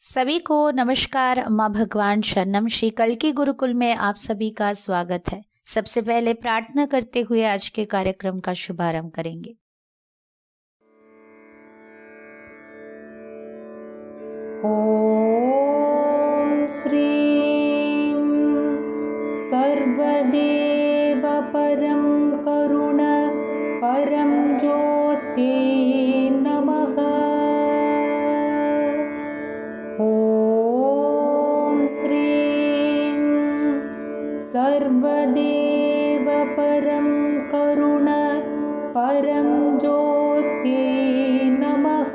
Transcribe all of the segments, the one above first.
सभी को नमस्कार। अम्मा भगवान शरणम। श्री कल्की गुरुकुल में आप सभी का स्वागत है। सबसे पहले प्रार्थना करते हुए आज के कार्यक्रम का शुभारंभ करेंगे। ओम श्रीं सर्वदेव परं करुण परं ज्योति नमः। ओम श्रीं सर्वदेव परं करुण परं ज्योति नमः।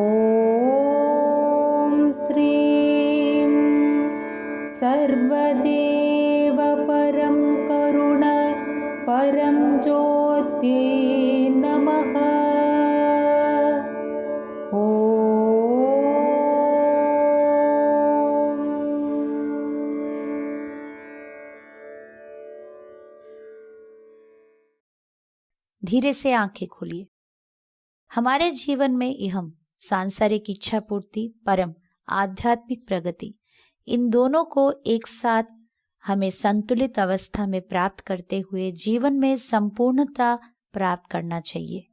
ओम श्रीं सर्वदेव परं करुण परं ज्योति नमः। धीरे से आंखें खोलिए। हमारे जीवन में इहम सांसारिक इच्छा पूर्ति, परम आध्यात्मिक प्रगति, इन दोनों को एक साथ हमें संतुलित अवस्था में प्राप्त करते हुए जीवन में संपूर्णता प्राप्त करना चाहिए।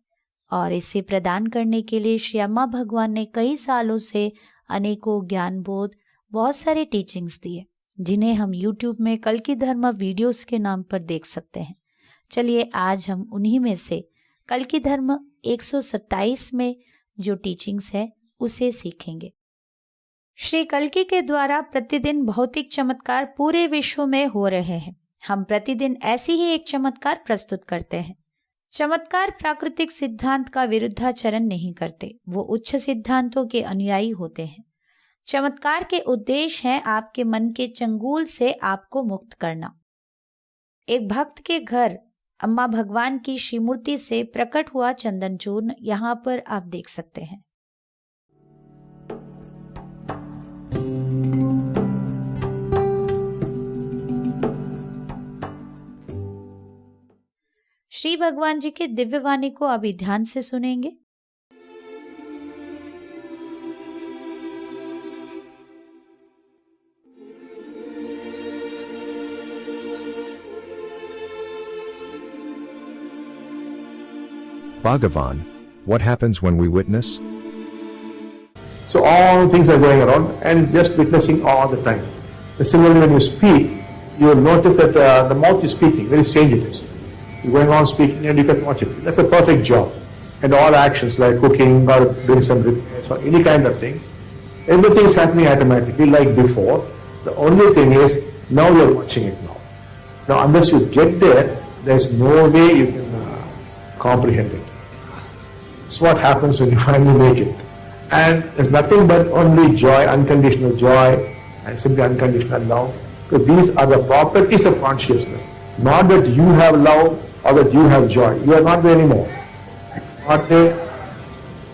और इसे प्रदान करने के लिए श्री अम्मा भगवान ने कई सालों से अनेकों ज्ञान बोध, बहुत सारे टीचिंग्स दिए, जिन्हें हम YouTube में कल्की धर्म वीडियोस के नाम पर देख सकते हैं। चलिए आज हम उन्हीं में से कल्की धर्म 127 में जो टीचिंग्स है उसे सीखेंगे। श्री कल्की के द्वारा प्रतिदिन भौतिक चमत्कार पूरे विश्व में हो रहे हैं। हम प्रतिदिन ऐसी ही एक चमत्कार प्रस्तुत करते हैं। चमत्कार प्राकृतिक सिद्धांत का विरुद्धाचरण नहीं करते, वो उच्च सिद्धांतों के अनुयायी होते हैं। चमत्कार के उद्देश्य है आपके मन के चंगुल से आपको मुक्त करना। एक भक्त के घर अम्मा भगवान की श्रीमूर्ति से प्रकट हुआ चंदन चूर्ण यहाँ पर आप देख सकते हैं। श्री भगवान जी के दिव्य वाणी को अभी ध्यान से सुनेंगे। Bhagavan, what happens when we witness? So all things are going around and just witnessing all the time. Similarly, when you speak, you will notice that the mouth is speaking, very strange it is. You're going on speaking and you can watch it. That's a perfect job. And all actions like cooking or doing some repairs or any kind of thing, everything is happening automatically like before. The only thing is now you're watching it now. Now unless you get there, there's no way you can comprehend it. It's what happens when you finally make it. And there's nothing but only joy, unconditional joy, and simply unconditional love. Because these are the properties of consciousness. Not that you have love or that you have joy. You are not there anymore. Not there.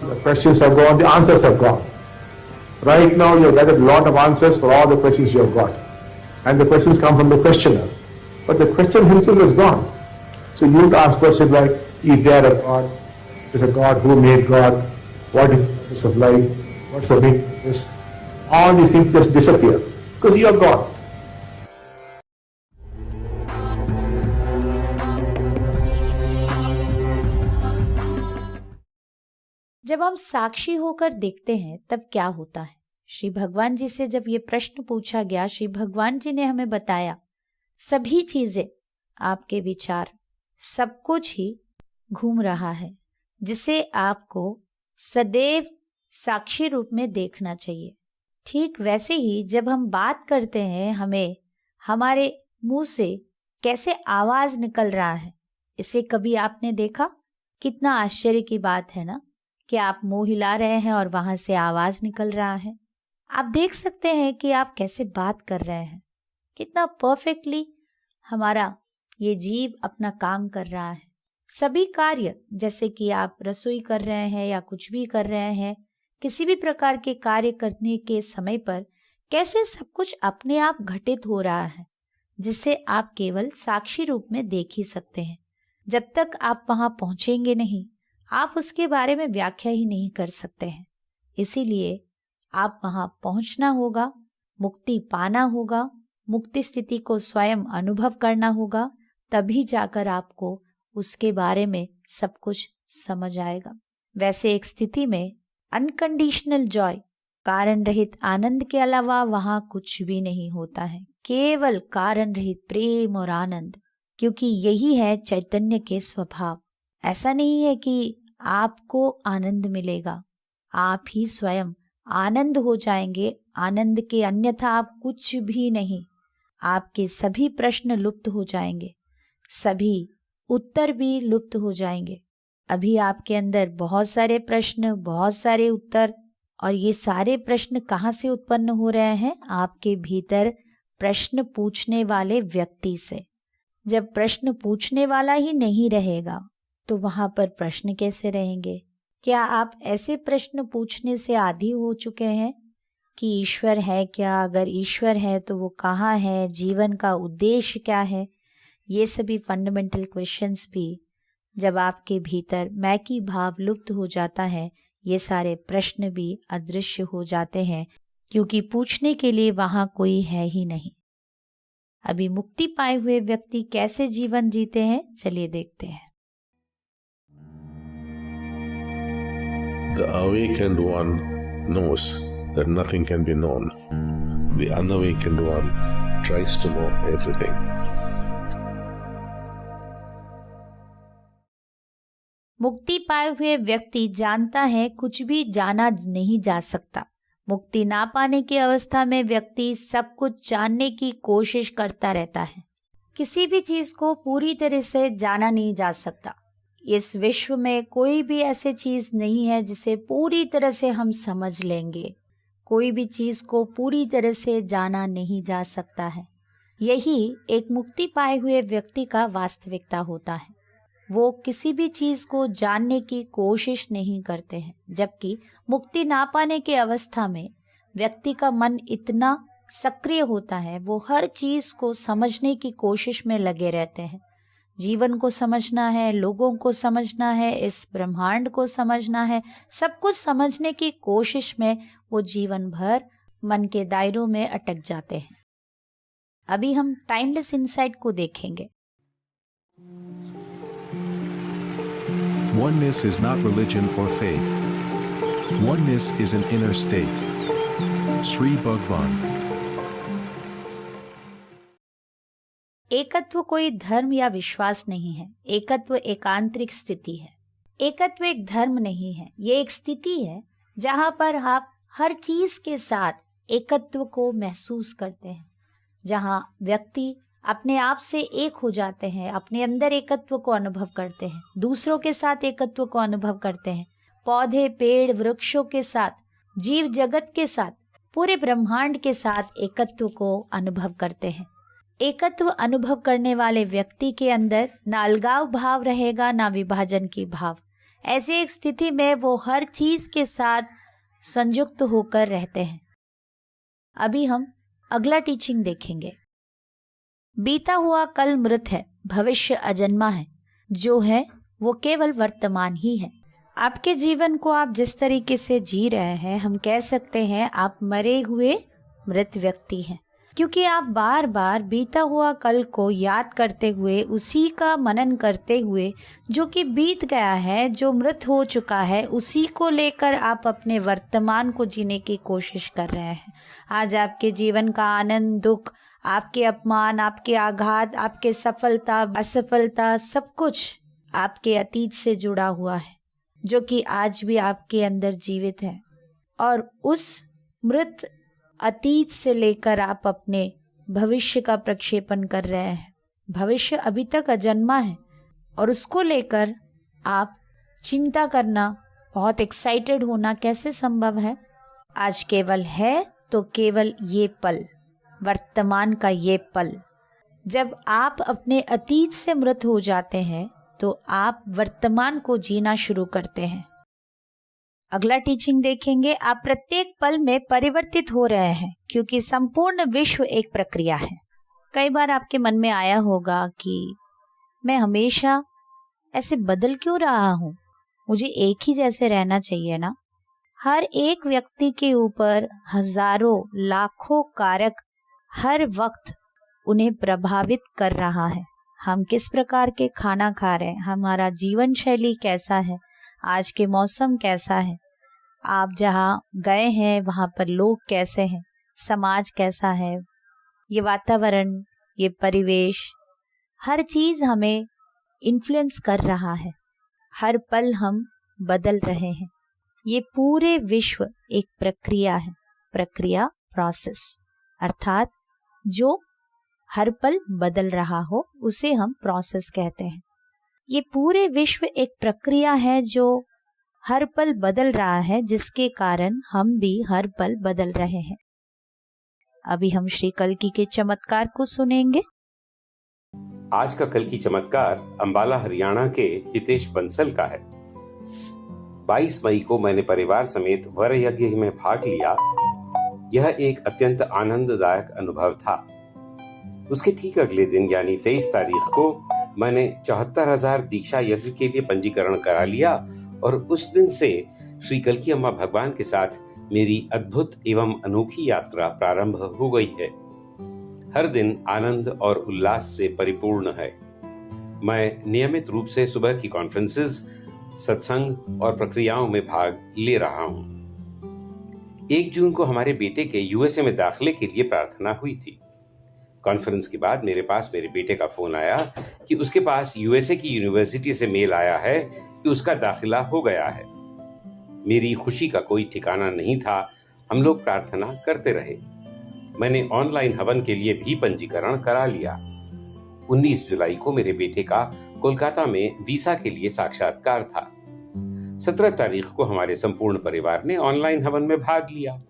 The questions have gone, the answers have gone. Right now you have gathered a lot of answers for all the questions you have got. And the questions come from the questioner. But the question himself is gone. So you have to ask questions like, is there a God? Is a God who made God? What is the purpose of life? What's the meaning of this? All these things just disappear because you are God. जब हम साक्षी होकर देखते हैं तब क्या होता है? श्री भगवान जी से जब ये प्रश्न पूछा गया, श्री भगवान जी ने हमें बताया सभी चीजें, आपके विचार, सब कुछ ही घूम रहा है, जिसे आपको सदैव साक्षी रूप में देखना चाहिए। ठीक वैसे ही जब हम बात करते हैं, हमें हमारे मुंह से कैसे आवाज निकल रहा है, इसे कभी आपने देखा? कितना आश्चर्य की बात है ना कि आप मुंह हिला रहे हैं और वहां से आवाज निकल रहा है। आप देख सकते हैं कि आप कैसे बात कर रहे हैं, कितना परफेक्टली हमारा ये जीव अपना काम कर रहा है। सभी कार्य, जैसे कि आप रसोई कर रहे हैं या कुछ भी कर रहे हैं, किसी भी प्रकार के कार्य करने के समय पर कैसे सब कुछ अपने आप घटित हो रहा है, जिसे आप केवल साक्षी रूप में देख ही सकते हैं। जब तक आप वहां पहुंचेंगे नहीं, आप उसके बारे में व्याख्या ही नहीं कर सकते हैं। इसीलिए आप वहां पहुंचना होगा, मुक्ति पाना होगा, मुक्ति स्थिति को स्वयं अनुभव करना होगा, तभी जाकर आपको उसके बारे में सब कुछ समझ आएगा। वैसे एक स्थिति में अनकंडीशनल जॉय, कारण रहित आनंद के अलावा वहां कुछ भी नहीं होता है, केवल कारण रहित प्रेम और आनंद, क्योंकि यही है चैतन्य के स्वभाव। ऐसा नहीं है कि आपको आनंद मिलेगा, आप ही स्वयं आनंद हो जाएंगे। आनंद के अन्यथा आप कुछ भी नहीं। आपके सभी प्रश्न लुप्त हो जाएंगे, सभी उत्तर भी लुप्त हो जाएंगे। अभी आपके अंदर बहुत सारे प्रश्न, बहुत सारे उत्तर, और ये सारे प्रश्न कहाँ से उत्पन्न हो रहे हैं? आपके भीतर प्रश्न पूछने वाले व्यक्ति से। जब प्रश्न पूछने वाला ही नहीं रहेगा तो वहां पर प्रश्न कैसे रहेंगे? क्या आप ऐसे प्रश्न पूछने से आदी हो चुके हैं कि ईश्वर है क्या? अगर ईश्वर है तो वो कहाँ है? जीवन का उद्देश्य क्या है? ये सभी फंडामेंटल क्वेश्चंस भी जब आपके भीतर मैं की भाव लुप्त हो जाता है, ये सारे प्रश्न भी अदृश्य हो जाते हैं, क्योंकि पूछने के लिए वहां कोई है ही नहीं। अभी मुक्ति पाए हुए व्यक्ति कैसे जीवन जीते हैं, चलिए देखते हैं। The awakened one knows that nothing can be known. The unawakened one tries to know everything. मुक्ति पाए हुए व्यक्ति जानता है कुछ भी जाना नहीं जा सकता। मुक्ति ना पाने की अवस्था में व्यक्ति सब कुछ जानने की कोशिश करता रहता है। किसी भी चीज को पूरी तरह से जाना नहीं जा सकता। इस विश्व में कोई भी ऐसी चीज नहीं है जिसे पूरी तरह से हम समझ लेंगे। कोई भी चीज को पूरी तरह से जाना नहीं जा सकता है। यही एक मुक्ति पाए हुए व्यक्ति का वास्तविकता होता है। वो किसी भी चीज को जानने की कोशिश नहीं करते हैं, जबकि मुक्ति ना पाने की अवस्था में व्यक्ति का मन इतना सक्रिय होता है, वो हर चीज को समझने की कोशिश में लगे रहते हैं। जीवन को समझना है, लोगों को समझना है, इस ब्रह्मांड को समझना है, सब कुछ समझने की कोशिश में वो जीवन भर मन के दायरों में अटक जाते हैं। अभी हम टाइमलेस इनसाइट को देखेंगे। Oneness is not religion or faith. Oneness is an inner state. Sri Bhagwan. एकत्व कोई धर्म या विश्वास नहीं है। एकत्व एक आंतरिक स्थिति है। एकत्व एक धर्म नहीं है, ये एक स्थिति है जहाँ पर आप हर चीज के साथ एकत्व को महसूस करते हैं, जहाँ व्यक्ति अपने आप से एक हो जाते हैं, अपने अंदर एकत्व को अनुभव करते हैं, दूसरों के साथ एकत्व को अनुभव करते हैं, पौधे, पेड़, वृक्षों के साथ, जीव जगत के साथ, पूरे ब्रह्मांड के साथ एकत्व को अनुभव करते हैं। एकत्व अनुभव करने वाले व्यक्ति के अंदर ना अलगाव भाव रहेगा, ना विभाजन की भाव। ऐसे एक स्थिति में वो हर चीज के साथ संयुक्त होकर रहते हैं। अभी हम अगला टीचिंग देखेंगे। बीता हुआ कल मृत है, भविष्य अजन्मा है, जो है वो केवल वर्तमान ही है। आपके जीवन को आप जिस तरीके से जी रहे हैं, हम कह सकते हैं आप मरे हुए मृत व्यक्ति हैं, क्योंकि आप बार बार बीता हुआ कल को याद करते हुए, उसी का मनन करते हुए, जो कि बीत गया है, जो मृत हो चुका है, उसी को लेकर आप अपने वर्तमान को जीने की कोशिश कर रहे हैं। आज आपके जीवन का आनंद, दुख, आपके अपमान, आपके आघात, आपके सफलता, असफलता, सब कुछ आपके अतीत से जुड़ा हुआ है, जो कि आज भी आपके अंदर जीवित है। और उस मृत अतीत से लेकर आप अपने भविष्य का प्रक्षेपण कर रहे हैं। भविष्य अभी तक अजन्मा है और उसको लेकर आप चिंता करना, बहुत एक्साइटेड होना कैसे संभव है? आज केवल है तो केवल ये पल, वर्तमान का ये पल। जब आप अपने अतीत से मृत हो जाते हैं तो आप वर्तमान को जीना शुरू करते हैं। अगला टीचिंग देखेंगे। आप प्रत्येक पल में परिवर्तित हो रहे हैं, क्योंकि संपूर्ण विश्व एक प्रक्रिया है। कई बार आपके मन में आया होगा कि मैं हमेशा ऐसे बदल क्यों रहा हूँ, मुझे एक ही जैसे रहना चाहिए ना। हर एक व्यक्ति के ऊपर हजारों लाखों कारक हर वक्त उन्हें प्रभावित कर रहा है। हम किस प्रकार के खाना खा रहे हैं, हमारा जीवन शैली कैसा है, आज के मौसम कैसा है, आप जहाँ गए हैं वहाँ पर लोग कैसे हैं, समाज कैसा है, ये वातावरण, ये परिवेश, हर चीज हमें इन्फ्लुएंस कर रहा है। हर पल हम बदल रहे हैं। ये पूरे विश्व एक प्रक्रिया है, प्रक्रिया, प्रोसेस, अर्थात जो हर पल बदल रहा हो उसे हम प्रोसेस कहते हैं। ये पूरे विश्व एक प्रक्रिया है जो हर पल बदल रहा है, जिसके कारण हम भी हर पल बदल रहे हैं। अभी हम श्री कल्की के चमत्कार को सुनेंगे। आज का कल्की चमत्कार अंबाला हरियाणा के हितेश बंसल का है। 22 मई को मैंने परिवार समेत वर यज्ञ में भाग लिया। यह एक अत्यंत आनंददायक अनुभव था। उसके ठीक अगले दिन यानी 23 तारीख को मैंने 74,000 दीक्षा यज्ञ के लिए पंजीकरण करा लिया और उस दिन से श्री कल्की अम्मा भगवान के साथ मेरी अद्भुत एवं अनोखी यात्रा प्रारंभ हो गई है। हर दिन आनंद और उल्लास से परिपूर्ण है। मैं नियमित रूप से सुबह की कॉन्फ्रेंसेस, सत्संग और प्रक्रियाओं में भाग ले रहा हूँ। 1 जून को हमारे बेटे के यूएसए में दाखिले के लिए प्रार्थना हुई थी। कॉन्फ्रेंस के बाद मेरे पास मेरे बेटे का फोन आया कि उसके पास यूएसए की यूनिवर्सिटी से मेल आया है कि उसका दाखिला हो गया है। मेरी खुशी का कोई ठिकाना नहीं था। हम लोग प्रार्थना करते रहे। मैंने ऑनलाइन हवन के लिए भी पंजीकरण करा लिया। 19 जुलाई को मेरे बेटे का कोलकाता में वीसा के लिए साक्षात्कार था। 17 तारीख को हमारे संपूर्ण परिवार ने ऑनलाइन हवन में भाग लिया।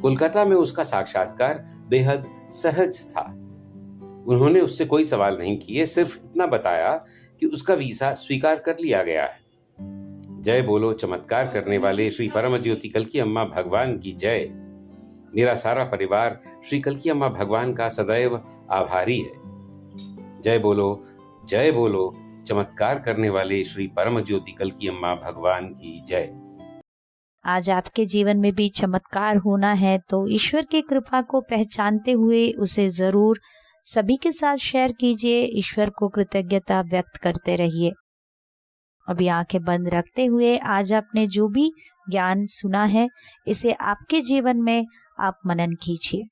कोलकाता में उसका साक्षात्कार बेहद सहज था। उन्होंने उससे कोई सवाल नहीं किए, सिर्फ इतना बताया कि उसका वीसा स्वीकार कर लिया गया है। जय बोलो चमत्कार करने वाले श्री परम ज्योति कल्की अम्मा भगवान की जय। मेरा सारा परिवार श्री कल्की अम्मा भगवान का सदैव आभारी है। जय बोलो चमत्कार करने वाले श्री परम ज्योति कल्की अम्मा भगवान की जय। आज आपके जीवन में भी चमत्कार होना है तो ईश्वर की कृपा को पहचानते हुए उसे जरूर सभी के साथ शेयर कीजिए। ईश्वर को कृतज्ञता व्यक्त करते रहिए। अभी आंखें बंद रखते हुए आज आपने जो भी ज्ञान सुना है इसे आपके जीवन में आप मनन कीजिए।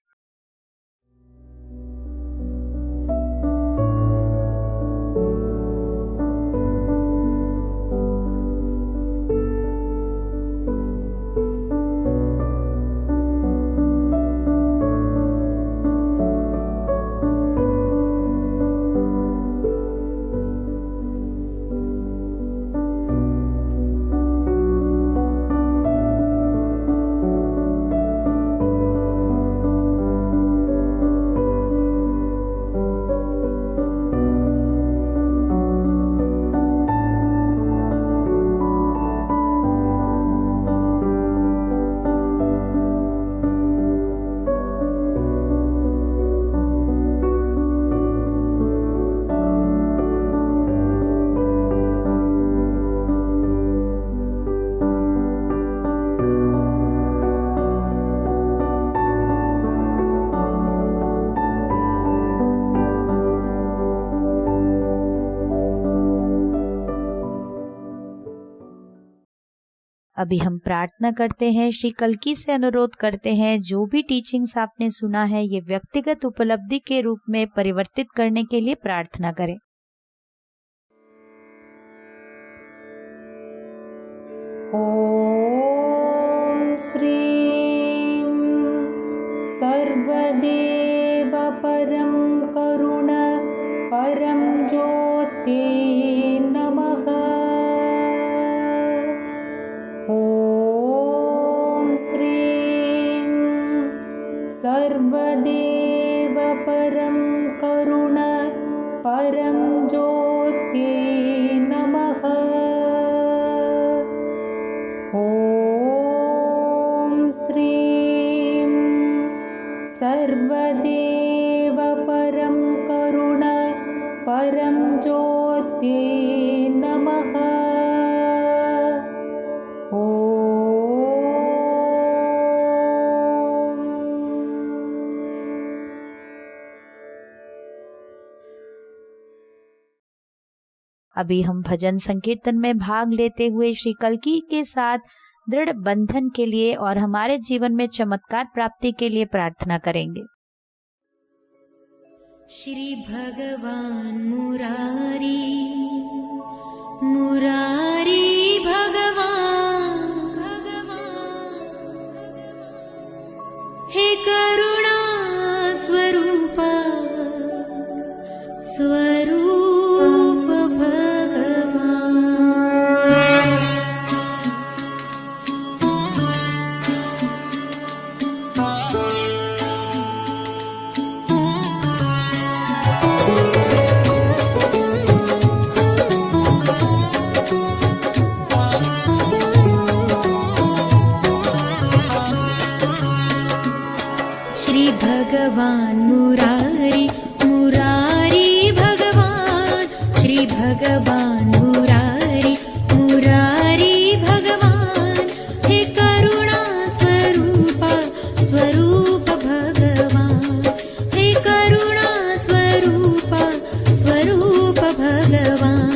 अभी हम प्रार्थना करते हैं, श्री कल्की से अनुरोध करते हैं जो भी टीचिंग्स आपने सुना है ये व्यक्तिगत उपलब्धि के रूप में परिवर्तित करने के लिए प्रार्थना करें। ॐ श्रीं सर्वदेव परं करुण परं ज्योते नमः। ॐ श्रीं सर्वदेव परं करुण परं ज्योते नमः। ॐ श्रीं सर्वदेव परं करुण परं ज्योते नमः। ॐ अभी हम भजन संकीर्तन में भाग लेते हुए श्री कल्की के साथ दृढ़ बंधन के लिए और हमारे जीवन में चमत्कार प्राप्ति के लिए प्रार्थना करेंगे। श्री भगवान मुरारी मुरारी भगवान हे करुणा स्वरूप स्वरूप भगवान। श्री भगवान मुरारी मुरारी भगवान श्री भगवान मुरारी मुरारी भगवान हे करुणा स्वरूप स्वरूप भगवान हे करुणा स्वरूप स्वरूप भगवान।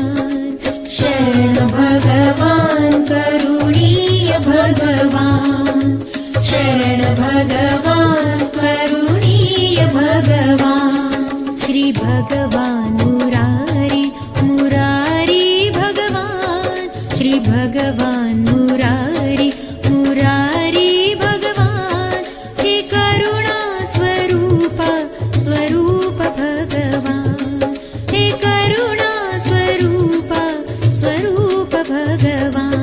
शरण भगवान करुणीय भगवान शरण भगवान करुणीय भगवान। श्री भगवान मुरारी मुरारी भगवान श्री भगवान मुरारी मुरारी भगवान हे करुणा स्वरूप स्वरूप भगवान हे करुणा स्वरूप स्वरूप भगवान।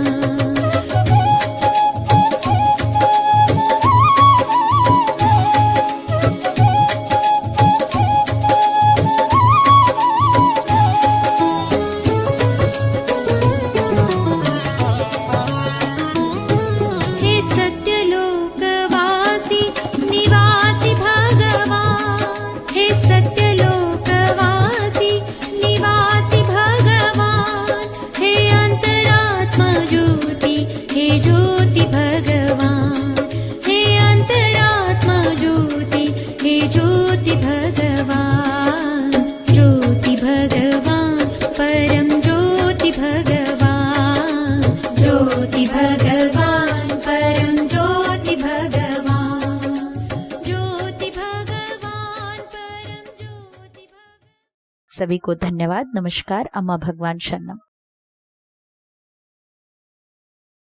सभी को धन्यवाद। नमस्कार। अम्मा भगवान शरणम।